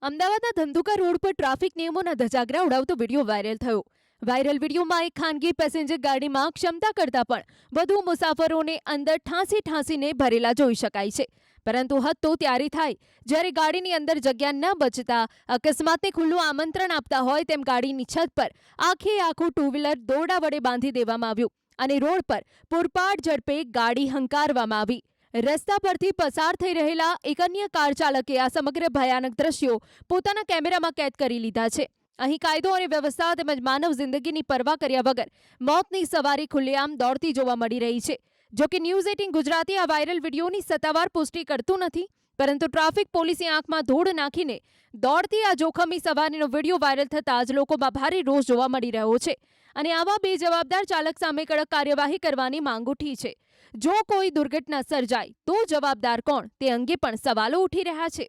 અમદાવાદના ધંધુકા રોડ પર ટ્રાફિક નિયમોના ધજાગરા ઉડાવતો વિડીયો વાયરલ થયો. વાયરલ વિડીયોમાં એક ખાનગી પેસેન્જર ગાડીમાં ક્ષમતા કરતાં પણ વધુ મુસાફરોને અંદર ઠાંસીને ભરેલા જોઈ શકાય છે. પરંતુ હદ તો ત્યારે થાય જ્યારે ગાડીની અંદર જગ્યા ન બચતા અકસ્માતને ખુલ્લું આમંત્રણ આપતા હોય તેમ ગાડીની છત પર આખું ટુ વ્હીલર દોરડા વડે બાંધી દેવામાં આવ્યું અને રોડ પર પૂરપાટ ઝડપે ગાડી હંકારવામાં આવી. રસ્તા પરથી પસાર થઈ રહેલા એક અન્ય કાર ચાલકે આ સમગ્ર ભયાનક દ્રશ્યો પોતાના કેમેરામાં કેદ કરી લીધા છે. અહીં કાયદો અને વ્યવસ્થા તેમજ માનવ જિંદગીની પરવા કર્યા વગર મોતની સવારી ખુલ્લેઆમ દોડતી જોવા મળી રહી છે. જોકે ન્યૂઝ 18 ગુજરાતી આ વાયરલ વિડીયોની સત્તાવાર પુષ્ટિ કરતું નથી, પરંતુ ટ્રાફિક પોલીસે આંખમાં ધૂળ નાખીને દોડતી આ જોખમી સવારીનો વિડીયો વાયરલ થતાં જ લોકોમાં ભારે રોષ જોવા મળી રહ્યો છે અને આવા બેજવાબદાર ચાલક સામે કડક કાર્યવાહી કરવાની માંગ ઉઠી છે. જો કોઈ દુર્ઘટના સર્જાય તો જવાબદાર કોણ તે અંગે પણ સવાલો ઉઠી રહ્યા છે.